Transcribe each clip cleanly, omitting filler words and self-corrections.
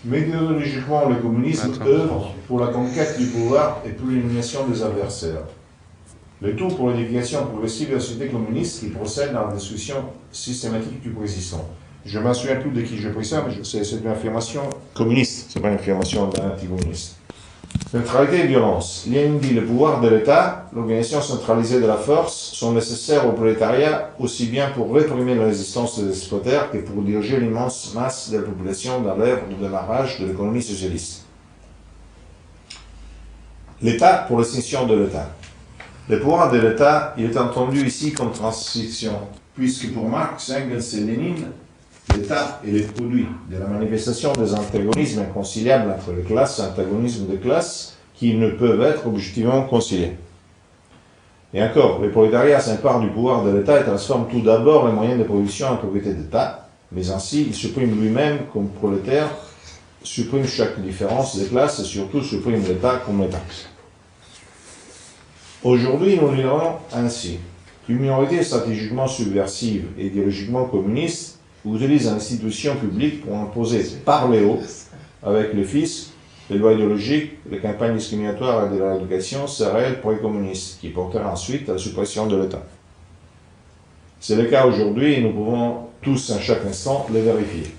Méthodologiquement, le communisme œuvre pour la conquête du pouvoir et pour l'élimination des adversaires. Le tout pour l'éducation progressive de la société communiste qui procède dans la destruction systématique du préexistant. Je ne me souviens plus de qui je pris ça, mais c'est une affirmation communiste, ce n'est pas une affirmation anticommuniste. Neutralité et violence. Lénine dit le pouvoir de l'État, l'organisation centralisée de la force sont nécessaires au prolétariat aussi bien pour réprimer la résistance des exploiteurs que pour diriger l'immense masse de la population dans l'œuvre de démarrage de l'économie socialiste. L'État pour l'extinction de l'État. Le pouvoir de l'État, il est entendu ici comme transition, puisque pour Marx, Engels et Lénine, l'État est le produit de la manifestation des antagonismes inconciliables entre les classes, antagonismes de classes qui ne peuvent être objectivement conciliés. Et encore, le prolétariat s'empare du pouvoir de l'État et transforme tout d'abord les moyens de production en propriété d'État, mais ainsi il supprime lui-même comme prolétaire, supprime chaque différence de classe et surtout supprime l'État comme État. Aujourd'hui, nous lirons ainsi. Une minorité stratégiquement subversive et idéologiquement communiste utilise l'institution publique pour imposer par les hauts, avec le fisc, les lois idéologiques, les campagnes discriminatoires de l'éducation, ses réels pré-communistes, qui portera ensuite à la suppression de l'État. C'est le cas aujourd'hui et nous pouvons tous, à chaque instant, le vérifier.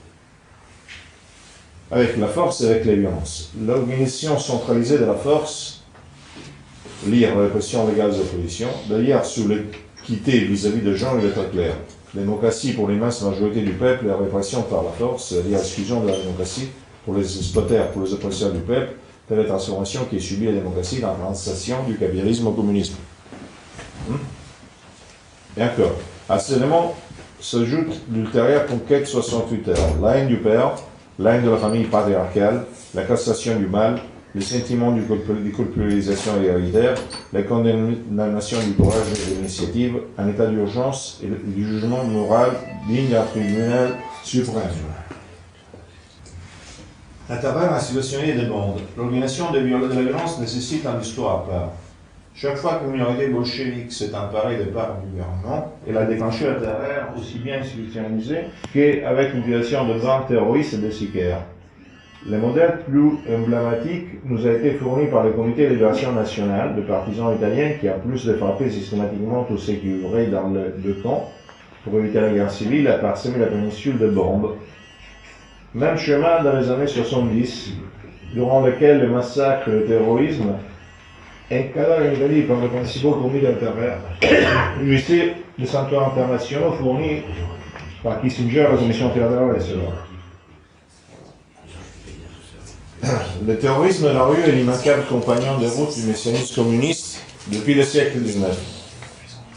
Avec la force et avec les violences. L'organisation centralisée de la force, lire la répression légale des oppositions, d'ailleurs sur l'équité vis-à-vis des gens, il est très clair. Démocratie pour l'immense majorité du peuple, la répression par la force, c'est-à-dire l'exclusion de la démocratie pour les exploiteurs, pour les oppresseurs du peuple, telle est la transformation qui est subie la démocratie dans la transition du capitalisme au communisme. Et encore, à ces éléments s'ajoute l'ultérieure conquête 68 heures, la haine du père, la haine de la famille patriarcale, la cassation du mal, le sentiment de culpabilisation héréditaire, la condamnation du courage et de l'initiative, un état d'urgence et du jugement moral digne d'un tribunal suprême. À travers la situation des bandes, l'organisation de la violence nécessite un histoire à part. Chaque fois qu'une minorité bolchevique s'est emparée de part du gouvernement, elle a déclenché la terreur aussi bien institutionnalisée qu'avec l'utilisation de bandes terroristes et de sicaires. Le modèle plus emblématique nous a été fourni par le Comité de libération nationale de partisans italiens qui, en plus de frapper systématiquement tous ceux qui œuvraient dans le camp pour éviter la guerre civile, a parsemé la péninsule de bombes. Même chemin dans les années 70, durant lequel le massacre et le terrorisme encadrent en Italie par les principaux comités d'intérêt. Ici, les sanctuaires internationaux fournis par Kissinger à la Commission fédérale et cela. Le terrorisme de la rue est l'immanquable compagnon de route du messianisme communiste depuis le siècle XIX.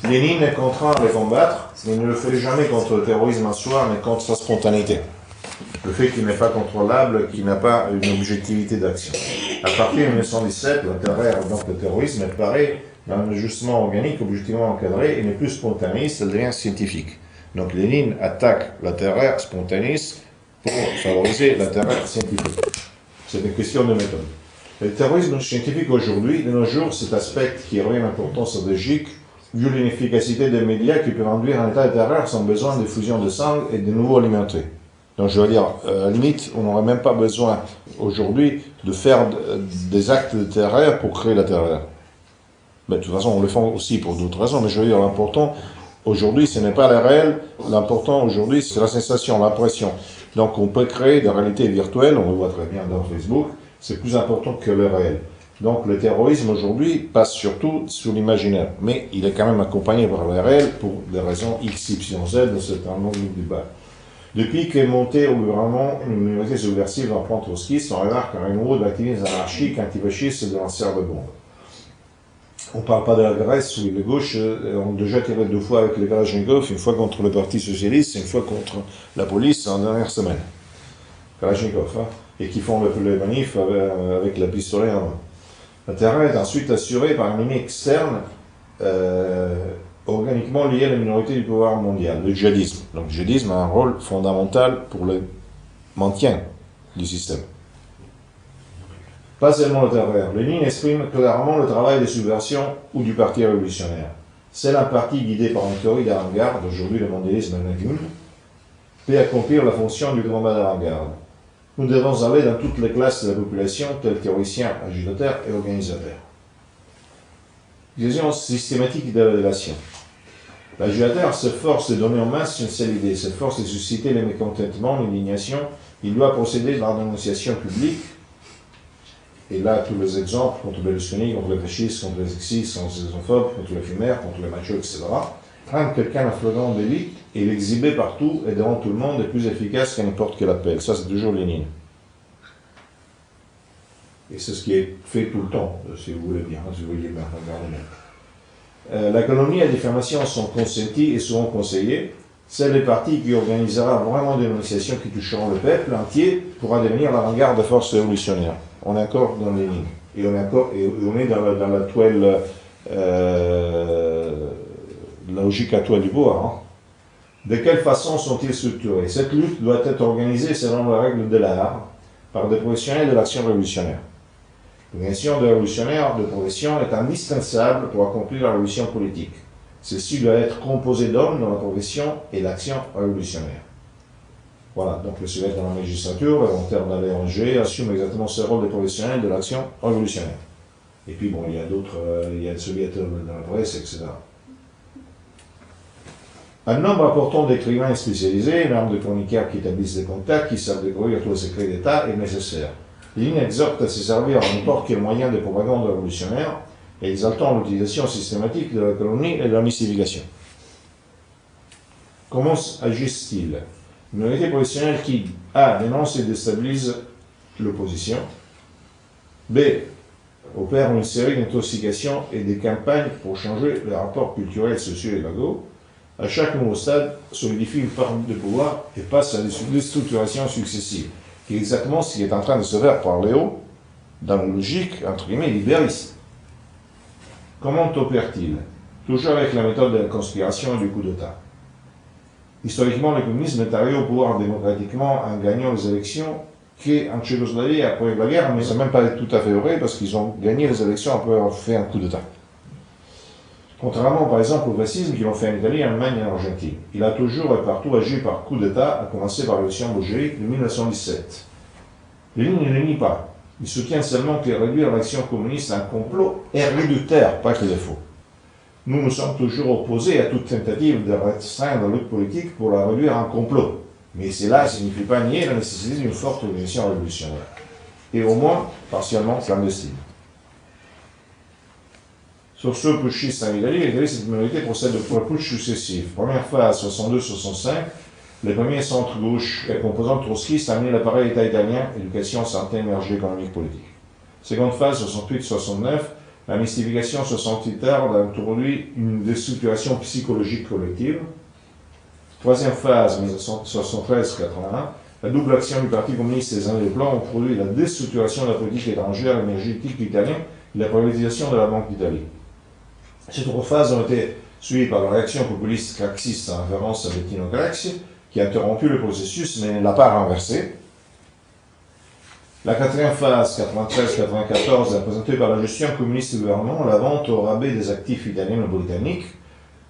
Lénine est contraint à les combattre, mais il ne le fait jamais contre le terrorisme en soi, mais contre sa spontanéité. Le fait qu'il n'est pas contrôlable, qu'il n'a pas une objectivité d'action. À partir de 1917, la terreur, donc le terrorisme, apparaît dans un ajustement organique objectivement encadré et n'est plus spontanéiste, elle devient scientifique. Donc Lénine attaque la terreur spontanéiste pour favoriser la terreur scientifique. C'est une question de méthode. Le terrorisme scientifique aujourd'hui, de nos jours, cet aspect qui revient important stratégique, vu l'inefficacité des médias qui peuvent induire un état de terreur sans besoin de fusion de sang et de nouveau alimentés. Donc je veux dire, à la limite, on n'aurait même pas besoin aujourd'hui de faire des actes de terreur pour créer la terreur. Mais de toute façon, on le fait aussi pour d'autres raisons, mais je veux dire, l'important aujourd'hui, ce n'est pas le réel, l'important aujourd'hui, c'est la sensation, l'impression. Donc on peut créer des réalités virtuelles, on le voit très bien dans Facebook, c'est plus important que le réel. Donc le terrorisme aujourd'hui passe surtout sur l'imaginaire, mais il est quand même accompagné par le réel pour des raisons X, Y, Z, c'est un nombre du bas. Depuis qu'est montée au gouvernement une minorité subversive en plan trotskiste, on remarque un renouveau de l'activisme anarchique, antifasciste et de lanceurs de bombes. On ne parle pas de la Grèce où les gauches ont déjà tiré 2 fois avec les Kalachnikov, une fois contre le Parti Socialiste et une fois contre la police en dernière semaine. Kalachnikov, hein, et qui font les manifs avec la pistolet en main. La terreur est ensuite assurée par un ennemi externe organiquement lié à la minorité du pouvoir mondial, le djihadisme. Donc le djihadisme a un rôle fondamental pour le maintien du système. Pas seulement le terreur. Lénine exprime clairement le travail de subversion ou du parti révolutionnaire. C'est un parti guidé par une théorie d'avant-garde, aujourd'hui le mondialisme peut accomplir la fonction du combat d'avant-garde. Nous devons aller dans toutes les classes de la population, tels théoriciens, agitateurs et organisateurs. Vision systématique de la délation. L'agitateur s'efforce de donner en masse une seule idée, s'efforce de susciter les mécontentements, l'indignation. Il doit procéder par la dénonciation publique. Et là, tous les exemples contre Berlusconi, contre les fascistes, contre les sexistes, contre les xénophobes, contre les fumeurs, contre les machos, etc. Prendre quelqu'un à slogan d'élite et l'exhiber partout et devant tout le monde est plus efficace qu'à n'importe quel appel. Ça, c'est toujours Lénine. Et c'est ce qui est fait tout le temps, si vous voulez bien, si vous voyez bien, regardez. La calomnie et la diffamation sont consenties et seront conseillées. C'est le parti qui organisera vraiment des négociations qui toucheront le peuple entier pourra devenir l'avant-garde de forces révolutionnaires. On est encore dans les lignes. Et on est dans la toile, la logique à toile du bois. Hein. De quelle façon sont-ils structurés? Cette lutte doit être organisée selon les règles de l'art par des professionnels de l'action révolutionnaire. L'organisation de révolutionnaires de profession est indispensable pour accomplir la révolution politique. Ceci doit être composé d'hommes dans la profession et l'action révolutionnaire. Voilà, donc le sujet dans la magistrature, le volontaire d'aller en Angers, assume exactement ce rôle de professionnel de l'action révolutionnaire. Et puis bon, il y a d'autres, il y a celui dans la presse, etc. Un nombre important d'écrivains spécialisés, un nombre de chroniqueurs qui établissent des contacts, qui savent découvrir tous les secrets d'État est nécessaire. Lénine exhorte à se servir à n'importe quel moyen de propagande révolutionnaire, et exaltant l'utilisation systématique de la calomnie et de la mystification. Comment agissent-ils? Une minorité professionnelle qui A. dénonce et déstabilise l'opposition, B. opère une série d'intoxications et des campagnes pour changer les rapports culturels, sociaux et légaux. À chaque nouveau stade, solidifie une forme de pouvoir et passe à des structurations successives, qui est exactement ce qui est en train de se faire par Léo, dans la logique, entre guillemets, libériste. Comment opère-t-il? Toujours avec la méthode de la conspiration et du coup d'État. Historiquement, le communisme est arrivé au pouvoir démocratiquement en gagnant les élections qu'en Tchécoslovaquie après la guerre, mais ça n'a même pas tout à fait vrai parce qu'ils ont gagné les élections après avoir fait un coup d'État. Contrairement par exemple au fascisme qu'ils ont fait en Italie, en Allemagne et en Argentine. Il a toujours et partout agi par coup d'État, à commencer par la révolution bolchevique de 1917. Lénine ne le nie pas. Il soutient seulement que réduire l'action communiste à un complot est réducteur, pas qu'il est faux. Nous nous sommes toujours opposés à toute tentative de restreindre la lutte politique pour la réduire en complot. Mais cela ne signifie pas nier la nécessité d'une forte organisation révolutionnaire. Et au moins, partiellement clandestine. Sur ce putschiste en Italie, cette minorité procède de trois putschs successifs. Première phase, 62-65, les premiers centres gauche et composantes trotskistes amenaient l'appareil État italien, éducation, santé, énergie économique, politique. Seconde phase, 68-69, la mystification 68 heures a introduit une déstructuration psychologique collective. Troisième phase, 1973-81, la double action du Parti communiste et des années de plan ont produit la déstructuration de la politique étrangère énergétique italienne et la privatisation de la Banque d'Italie. Ces trois phases ont été suivies par la réaction populiste craxiste en référence à Bettino Craxi, qui a interrompu le processus mais ne l'a pas renversé. La quatrième phase, 93-94, est présentée par la gestion communiste du gouvernement, la vente au rabais des actifs italiens et britanniques,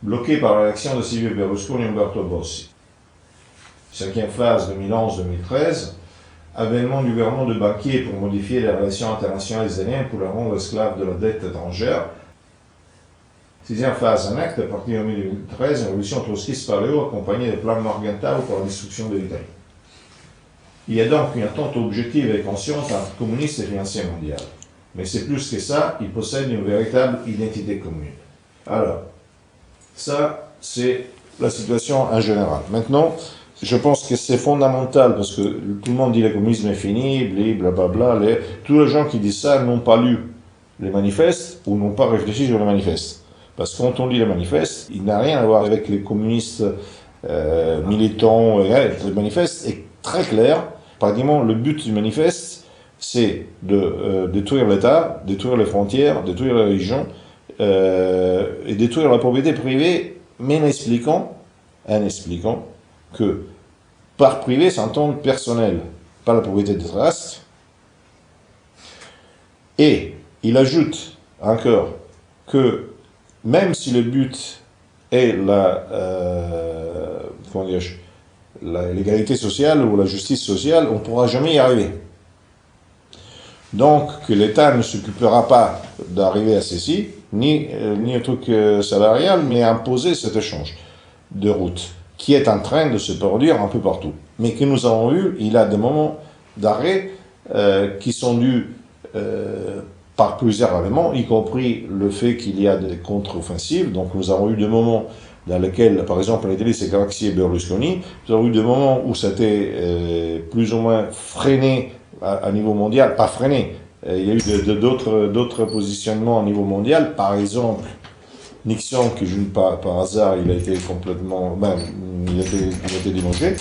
bloquée par la réaction de Silvio Berlusconi et Umberto Bossi. Cinquième phase, 2011-2013, avènement du gouvernement de banquiers pour modifier les relations internationales italiennes pour la rendre esclave de la dette étrangère. Sixième phase, un acte, à partir de 2013, une révolution trotskiste par Léo, accompagnée des plans Morgenthau pour la destruction de l'Italie. Il y a donc une attente objective et consciente entre communistes et financiers mondial. Mais c'est plus que ça, ils possèdent une véritable identité commune. Alors, ça, c'est la situation en général. Maintenant, je pense que c'est fondamental, parce que tout le monde dit que le communisme est fini, blablabla. Tous les gens qui disent ça n'ont pas lu les manifestes ou n'ont pas réfléchi sur les manifestes. Parce que quand on lit les manifestes, il n'a rien à voir avec les communistes militants. Le manifeste est très clair. Pratiquement, le but du manifeste, c'est de détruire l'État, détruire les frontières, détruire la religion, et détruire la propriété privée, mais en expliquant que par privé s'entend personnel, pas la propriété des traces. Et il ajoute encore que même si le but est l'égalité sociale ou la justice sociale, on ne pourra jamais y arriver. Donc, que l'État ne s'occupera pas d'arriver à ceci, ni un truc salarial, mais imposer cet échange de route, qui est en train de se produire un peu partout. Mais que nous avons eu, il y a des moments d'arrêt qui sont dus par plusieurs éléments, y compris le fait qu'il y a des contre-offensives. Donc nous avons eu des moments dans lesquels, par exemple, en Italie, c'est Craxi et Berlusconi. Nous avons eu des moments où c'était plus ou moins freiné à niveau mondial, pas freiné. Il y a eu d'autres positionnements au niveau mondial. Par exemple, Nixon, qui par hasard, il a été complètement, il a été démangé.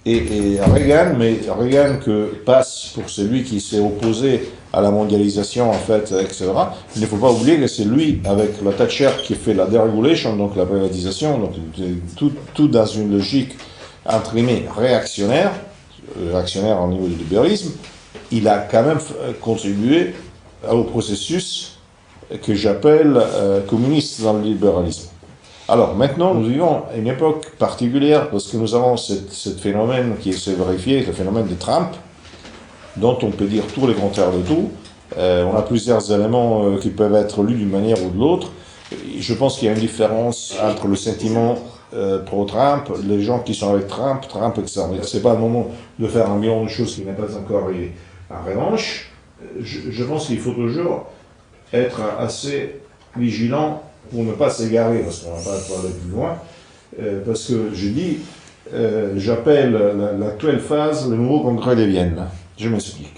Et Reagan, mais Reagan que passe pour celui qui s'est opposé à la mondialisation, en fait, etc. Il ne faut pas oublier que c'est lui, avec la Thatcher, qui fait la deregulation, donc la privatisation, donc tout dans une logique, entre guillemets, réactionnaire au niveau du libéralisme. Il a quand même contribué au processus que j'appelle communiste dans le libéralisme. Alors maintenant, nous vivons à une époque particulière parce que nous avons ce phénomène qui s'est vérifié, le phénomène de Trump, dont on peut dire tout le contraire de tout. On a plusieurs éléments qui peuvent être lus d'une manière ou de l'autre. Je pense qu'il y a une différence entre le sentiment pro-Trump, les gens qui sont avec Trump, etc. Ce n'est pas le moment de faire un million de choses qui n'est pas encore arrivé. En revanche, je pense qu'il faut toujours être assez vigilant pour ne pas s'égarer, parce qu'on ne va pas aller plus loin, parce que je dis, j'appelle l'actuelle phase le nouveau congrès de Vienne. Je m'explique.